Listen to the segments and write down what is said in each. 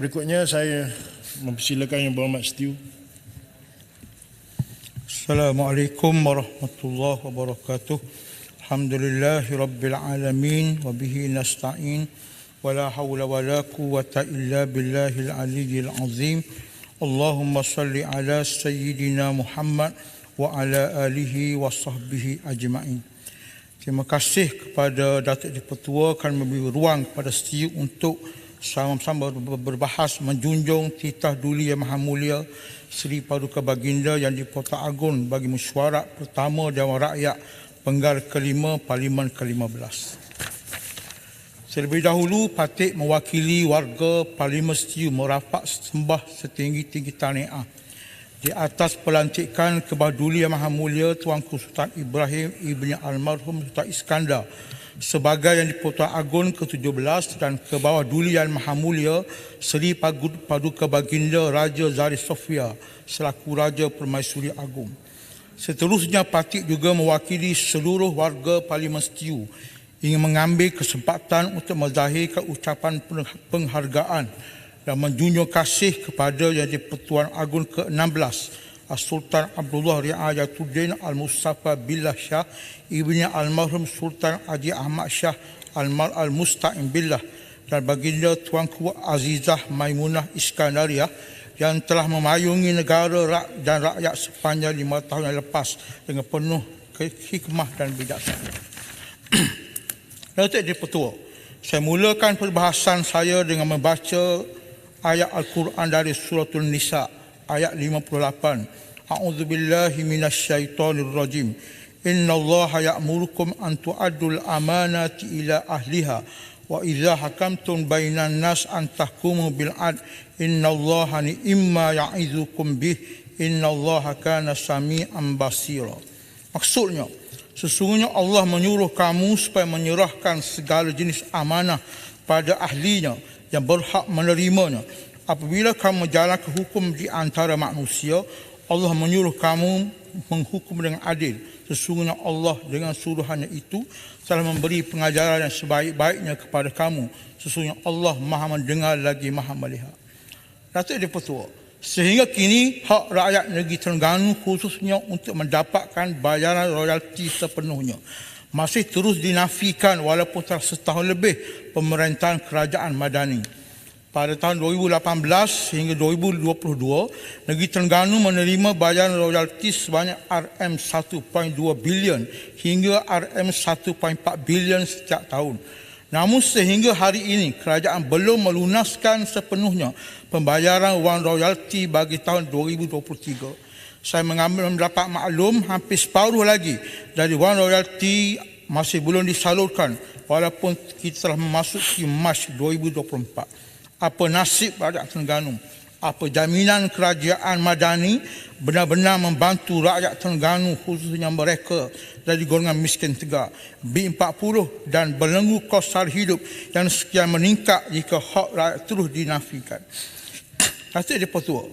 berikutnya saya mempersilakan Yang Berhormat Setiu. Assalamualaikum warahmatullahi wabarakatuh. Alhamdulillahirabbil alamin wa bihi nasta'in wa la haula wa la quwwata illa billahil aliyyil azim. Allahumma salli ala sayyidina Muhammad wa ala alihi wa sahbihi ajma'in. Terima kasih kepada Datuk Dipertua kerana memberi ruang kepada Setiu untuk sama-sama berbahas menjunjung titah Duli Yang Maha Mulia Seri Paduka Baginda Yang di-Pertuan Agong bagi mesyuarat pertama Dewan Rakyat Penggal ke-5 Parlimen ke-15. Terlebih dahulu, Patik mewakili warga Parlimen Setiu merapat sembah setinggi-tinggi tahniah di atas pelantikan Kebah Duli Yang Maha Mulia Tuanku Sultan Ibrahim Ibni Almarhum Sultan Iskandar sebagai Yang di-Pertuan Agong ke-17 dan ke bawah Duli Yang Maha Mulia Seri Paduka Baginda Raja Zari Sofia selaku Raja Permaisuri Agong. Seterusnya, Patik juga mewakili seluruh warga Parlimen Setiu ingin mengambil kesempatan untuk menzahirkan ucapan penghargaan dan menjunjung kasih kepada Yang di-Pertuan Agong ke-16 Sultan Abdullah Riayatuddin Al-Mustafa Billah Shah Ibni Almarhum Sultan Haji Ahmad Shah Al-Musta'im Billah dan Baginda Tuanku Azizah Maimunah Iskandariah yang telah memayungi negara dan rakyat sepanjang 5 tahun yang lepas dengan penuh hikmah dan bijaksana. Datuk Dipertua, saya mulakan perbahasan saya dengan membaca ayat Al-Quran dari Suratul Nisa ayat 58. A'udzubillahi minasyaitonirrajim. Innallaha ya'murukum an tu'addul amanati ila ahliha wa idza hakamtum bainan nas an tahkumu bil 'adl. Innallaha ni'ma ya'izukum bih. Innallaha kana sami'an basira. Maksudnya, sesungguhnya Allah menyuruh kamu supaya menyerahkan segala jenis amanah pada ahlinya yang berhak menerimanya. Apabila kamu menjalankan hukum di antara manusia, Allah menyuruh kamu menghukum dengan adil. Sesungguhnya Allah dengan suruhannya itu telah memberi pengajaran yang sebaik-baiknya kepada kamu. Sesungguhnya Allah Maha mendengar lagi Maha melihat. Datuk Dipertua, sehingga kini hak rakyat negeri Terengganu khususnya untuk mendapatkan bayaran royalti sepenuhnya masih terus dinafikan walaupun telah setahun lebih pemerintahan kerajaan Madani. Pada tahun 2018 hingga 2022, negeri Terengganu menerima bayaran royalti sebanyak RM1.2 bilion hingga RM1.4 bilion setiap tahun. Namun sehingga hari ini, kerajaan belum melunaskan sepenuhnya pembayaran wang royalti bagi tahun 2023. Saya mendapat maklum hampir separuh lagi dari wang royalti masih belum disalurkan walaupun kita telah memasuki Mac 2024. Apa nasib rakyat Terengganu? Apa jaminan kerajaan Madani benar-benar membantu rakyat Terengganu khususnya mereka dari golongan miskin tegak, B40 dan belenggu kos sara hidup yang sekian meningkat jika hak rakyat terus dinafikan? Datuk Dipertua,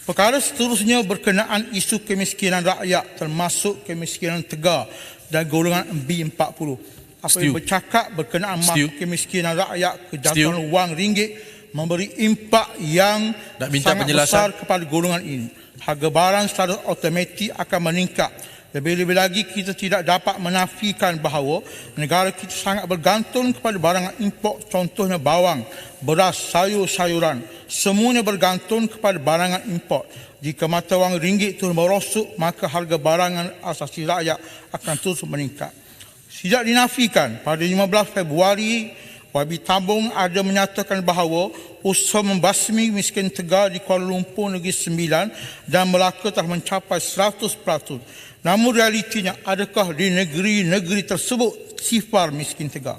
perkara seterusnya berkenaan isu kemiskinan rakyat termasuk kemiskinan tegar dan golongan B40. Apa yang bercakap berkenaan masuk kemiskinan rakyat, kejatuhan wang ringgit memberi impak yang sangat besar kepada golongan ini. Harga barang secara automatik akan meningkat. Lebih-lebih lagi kita tidak dapat menafikan bahawa negara kita sangat bergantung kepada barangan import, contohnya bawang, beras, sayur-sayuran. Semuanya bergantung kepada barangan import. Jika mata wang ringgit terus merosot, maka harga barangan asasi rakyat akan terus meningkat. Tidak dinafikan, pada 15 Februari, YB Tabung ada menyatakan bahawa usaha membasmi miskin tegar di Kuala Lumpur Negeri Sembilan dan Melaka telah mencapai 100%. Namun realitinya, adakah di negeri-negeri tersebut sifar miskin tegar?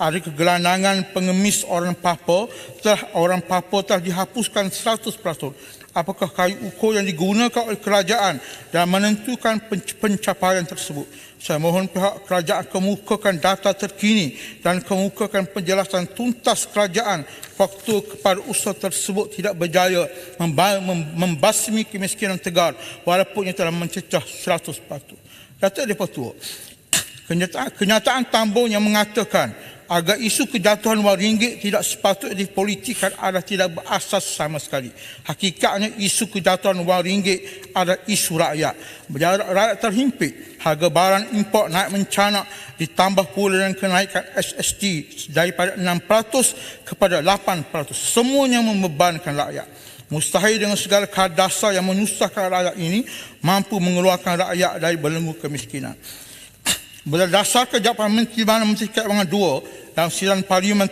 Ada kegelandangan pengemis orang Papua telah dihapuskan 100%. Apakah kayu ukur yang digunakan oleh kerajaan dalam menentukan pencapaian tersebut? Saya mohon pihak kerajaan kemukakan data terkini dan kemukakan penjelasan tuntas kerajaan faktor kepada usaha tersebut tidak berjaya membasmi kemiskinan tegar walaupun ia telah mencecah 100%. Datuk Dipertua, kenyataan tambung yang mengatakan agar isu kejatuhan wang ringgit tidak sepatutnya dipolitikkan adalah tidak berasas sama sekali. Hakikatnya isu kejatuhan wang ringgit adalah isu rakyat. Rakyat terhimpit, harga barang import naik mencanak, ditambah pula dengan kenaikan SST daripada 6% kepada 8%. Semuanya membebankan rakyat. Mustahil dengan segala kadar dasar yang menyusahkan rakyat ini mampu mengeluarkan rakyat dari belenggu kemiskinan. Berdasarkan jawapan Menteri Keuangan II dalam sidang Parlimen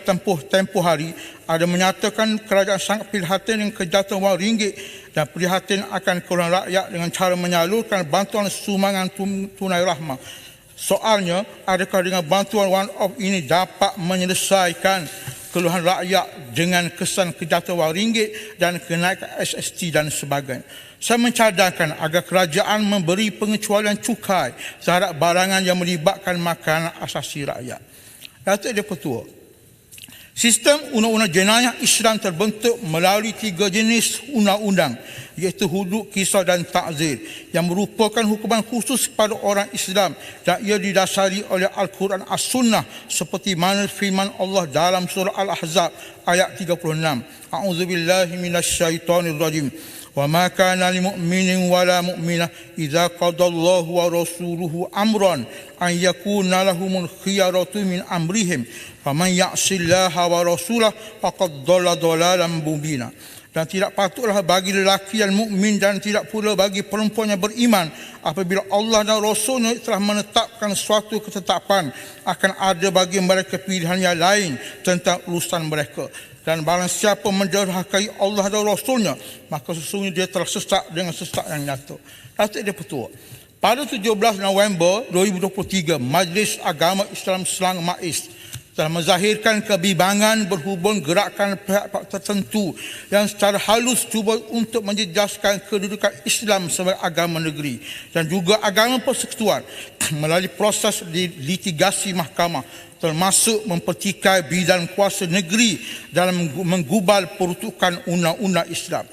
tempoh hari ada menyatakan kerajaan sangat prihatin dengan kejatuhan wang ringgit dan prihatin akan keluaran rakyat dengan cara menyalurkan bantuan sumbangan tunai rahmah. Soalnya, adakah dengan bantuan one-off ini dapat menyelesaikan keluhan rakyat dengan kesan kejatuhan wang ringgit dan kenaikan SST dan sebagainya? Saya mencadangkan agar kerajaan memberi pengecualian cukai terhadap barangan yang melibatkan makanan asasi rakyat. Datuk Di-Pertua, sistem undang-undang jenayah Islam terbentuk melalui 3 jenis undang-undang, iaitu hudud, kisah dan ta'zir, yang merupakan hukuman khusus kepada orang Islam dan ia didasari oleh Al-Quran As-Sunnah seperti mana firman Allah dalam surah Al-Ahzab ayat 36. A'udzubillahi minasyaitonirrajim. وَمَا كَانَ لِمُؤْمِنٍ وَلَا مُؤْمِنَةٍ إِذَا قَضَى اللَّهُ وَرَسُولُهُ أَمْرًا أَنْ يَكُونَ لَهُمُ الْخِيَرَةُ مِنْ أَمْرِهِمْ وَمَنْ يَعْصِ اللَّهَ وَرَسُولَهُ فَقَدْ ضَلَّ ضَلَالًا مُبِينًا. Dan tidak patutlah bagi lelaki yang mukmin dan tidak pula bagi perempuan yang beriman apabila Allah dan Rasulnya telah menetapkan suatu ketetapan akan ada bagi mereka pilihan yang lain tentang urusan mereka. Dan barang siapa menderhakai Allah dan Rasulnya, maka sesungguhnya dia telah sesat dengan sesat yang nyata. Datuk Di-Pertua, pada 17 November 2023, Majlis Agama Islam Selang MAIS telah menzahirkan kebimbangan berhubung gerakan pihak-pihak tertentu yang secara halus cuba untuk menjejaskan kedudukan Islam sebagai agama negeri dan juga agama persekutuan melalui proses litigasi mahkamah, termasuk mempertikai bidang kuasa negeri dalam menggubal peruntukan undang-undang Islam.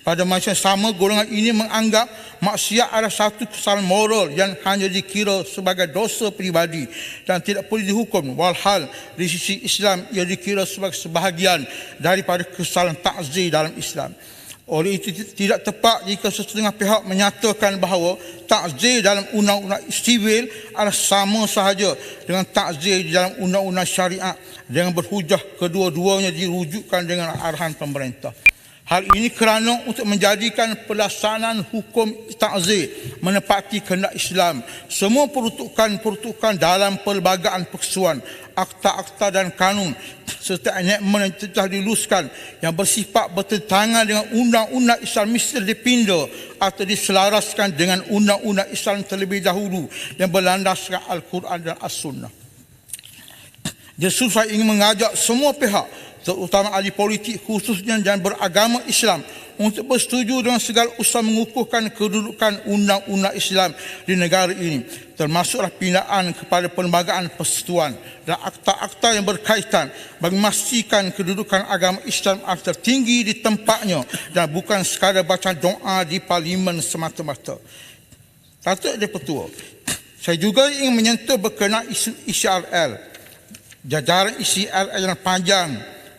Pada masa sama, golongan ini menganggap maksiat adalah satu kesalahan moral yang hanya dikira sebagai dosa peribadi dan tidak boleh dihukum. Walhal di sisi Islam ia dikira sebagai sebahagian daripada kesalahan takzir dalam Islam. Oleh itu tidak tepat jika setengah pihak menyatakan bahawa takzir dalam undang-undang sivil adalah sama sahaja dengan takzir di dalam undang-undang syariat dengan berhujah kedua-duanya dirujukkan dengan arahan pemerintah. Hal ini kerana untuk menjadikan pelaksanaan hukum takzir menepati kehendak Islam, semua peruntukan dalam pelbagai persekutuan, akta-akta dan kanun serta enakmen yang telah diluluskan yang bersifat bertentangan dengan undang-undang Islam mesti dipinda atau diselaraskan dengan undang-undang Islam terlebih dahulu yang berlandaskan Al-Quran dan As-Sunnah. Justru saya ingin mengajak semua pihak, terutama ahli politik khususnya dan beragama Islam, untuk bersetuju dengan segala usaha mengukuhkan kedudukan undang-undang Islam di negara ini, termasuklah pindaan kepada perlembagaan persekutuan dan akta-akta yang berkaitan bagi memastikan kedudukan agama Islam tertinggi di tempatnya dan bukan sekadar baca doa di parlimen semata-mata. Datuk Di-Pertua, saya juga ingin menyentuh berkenaan isu ICRL. Jajaran ICRL yang panjang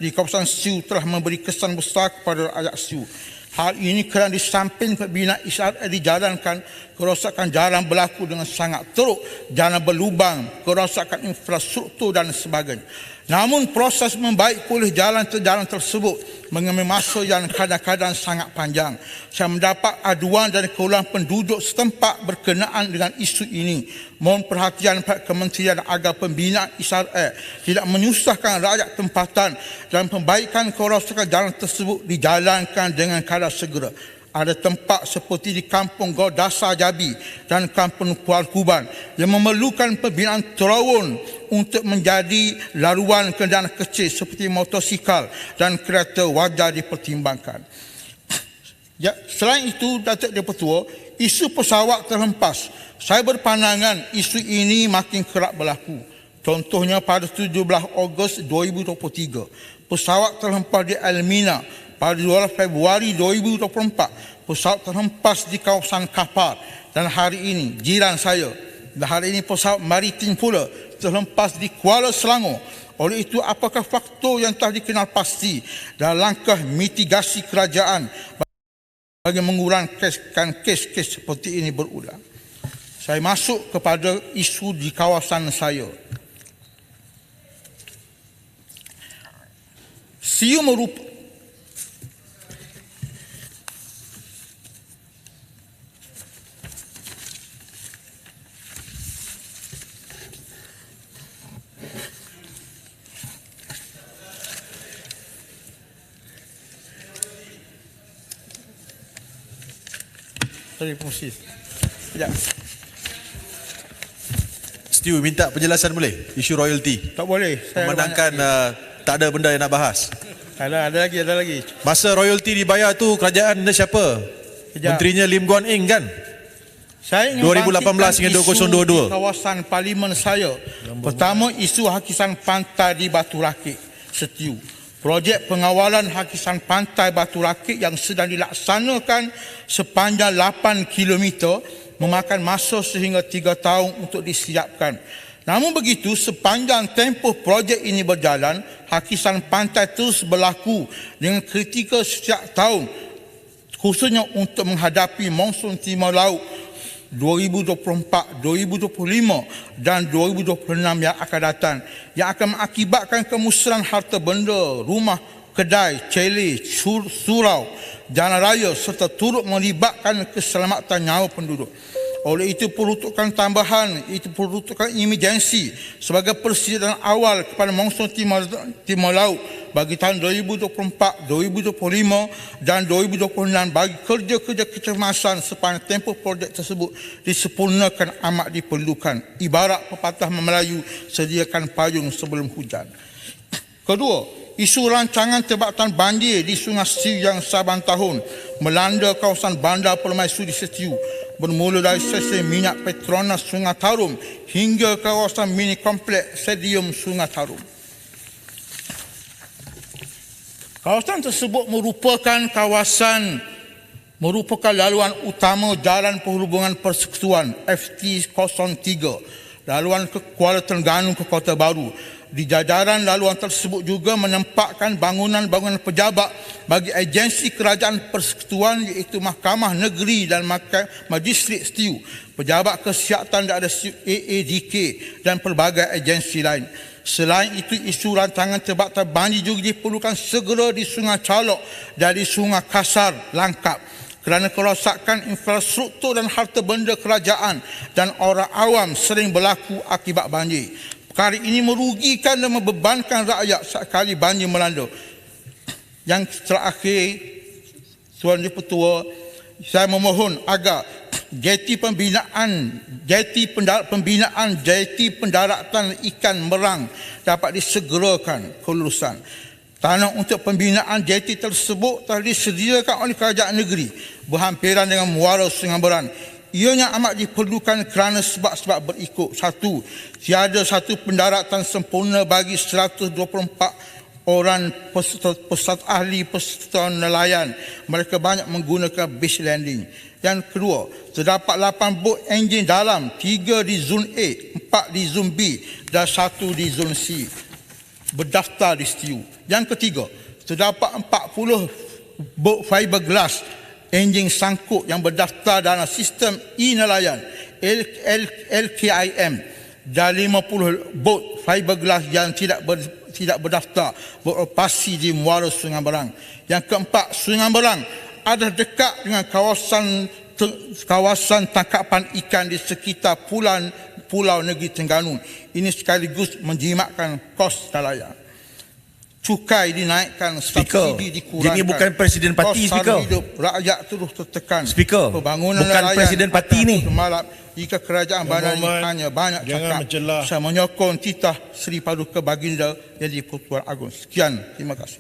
di kawasan Siu telah memberi kesan besar kepada rakyat Siu. Hal ini kerana di samping pembinaan ICRL dijalankan, kerosakan jalan berlaku dengan sangat teruk, jalan berlubang, kerosakan infrastruktur dan sebagainya. Namun proses membaik pulih jalan tersebut mengambil masa yang kadang-kadang sangat panjang. Saya mendapat aduan dari kalangan penduduk setempat berkenaan dengan isu ini. Mohon perhatian pihak Kementerian agar pembinaan ICRL tidak menyusahkan rakyat tempatan dan pembaikan kerosakan jalan tersebut dijalankan dengan kadar segera. Ada tempat seperti di Kampung Gor Dasar Jabi dan Kampung Kuala Kuban yang memerlukan pembinaan terawun untuk menjadi laluan kenderaan kecil seperti motosikal dan kereta wajar dipertimbangkan. Ya, selain itu, Datuk Di-Pertua, isu pesawat terhempas. Saya berpandangan isu ini makin kerap berlaku. Contohnya pada 17 Ogos 2023, pesawat terhempas di Elmina. Pada 12 Februari 2024, pesawat terhempas di kawasan Kapar. Dan hari ini, jiran saya, dan hari ini pesawat maritim pula terhempas di Kuala Selangor. Oleh itu, apakah faktor yang telah dikenal pasti dan langkah mitigasi kerajaan bagi mengurangkan kes-kes seperti ini berulang? Saya masuk kepada isu di kawasan saya. Siu merupakan fungsi. Sekejap. Stew minta penjelasan boleh? Isu royalty. Tak boleh. Memandangkan tak ada benda yang nak bahas. Ada lagi. Masa royalty dibayar tu kerajaan siapa? Sekejap. Menterinya Lim Guan Eng kan? Saya ingin 2018 hingga 2022. Di kawasan parlimen saya. Pertama, isu hakisan pantai di Batu Rakit, Setiu. Projek pengawalan hakisan pantai Batu Rakit yang sedang dilaksanakan sepanjang 8 km memakan masa sehingga 3 tahun untuk disiapkan. Namun begitu, sepanjang tempoh projek ini berjalan, hakisan pantai terus berlaku dengan kritikal setiap tahun, khususnya untuk menghadapi monsun timur laut 2024, 2025 dan 2026 yang akan datang, yang akan mengakibatkan kemusnahan harta benda, rumah, kedai, cele, surau, jalan raya serta turut melibatkan keselamatan nyawa penduduk. Oleh itu peruntukan tambahan, itu peruntukan emergensi sebagai persediaan awal kepada monsun timur laut bagi tahun 2024, 2025 dan 2026 bagi kerja-kerja kecemasan sepanjang tempoh projek tersebut disempurnakan amat diperlukan. Ibarat pepatah Melayu, sediakan payung sebelum hujan. Kedua, isu rancangan tebatan banjir di Sungai Setiu yang saban tahun melanda kawasan Bandar Permaisuri Setiu, bermula dari stesen minyak Petronas Sungai Tarum hingga kawasan mini kompleks Stadium Sungai Tarum. Kawasan tersebut merupakan laluan utama Jalan Perhubungan Persekutuan FT03, laluan ke Kuala Terengganu ke Kota Baru. Di jajaran laluan tersebut juga menempatkan bangunan-bangunan pejabat bagi agensi kerajaan persekutuan iaitu Mahkamah Negeri dan Majistret Setiu, pejabat kesihatan dan AADK dan pelbagai agensi lain. Selain itu, isu rancangan tebatan banjir juga diperlukan segera di Sungai Calok dan di Sungai Kasar Langkap kerana kerosakan infrastruktur dan harta benda kerajaan dan orang awam sering berlaku akibat banjir. Perkara ini merugikan dan membebankan rakyat sekali banjir melanda. Yang terakhir, Tuan Dipertua, saya memohon agar jeti pendaratan ikan Merang dapat disegerakan kelulusan. Tanah untuk pembinaan jeti tersebut telah disediakan oleh kerajaan negeri berhampiran dengan muara Sungai Berang. Ianya amat diperlukan kerana sebab-sebab berikut. 1. Tiada satu pendaratan sempurna bagi 124 orang peserta ahli peserta nelayan. Mereka banyak menggunakan base landing. Yang kedua, terdapat 8 bot enjin dalam, 3 di zon A, 4 di zon B dan 1 di zon C berdaftar di Setiu. Yang ketiga, terdapat 40 bot fiberglass enjin sangkut yang berdaftar dalam sistem e-nelayan LKIM dan 50 bot fiberglass yang tidak berdaftar beroperasi di muara Sungai Berang. Yang keempat, Sungai Berang ada dekat dengan kawasan tangkapan ikan di sekitar Pulau Negeri Terengganu. Ini sekaligus menjimatkan kos nelayan. Cukai dinaikkan, subsidi dikurangkan. Ini bukan presiden parti, Speaker. Hidup rakyat terus tertekan. Speaker, pembangunan bukan nelayan presiden parti ni. Jika kerajaan bandar ini hanya banyak cakap, saya menyokong titah Seri Paduka Baginda yang di Pertuan Agong. Sekian, terima kasih.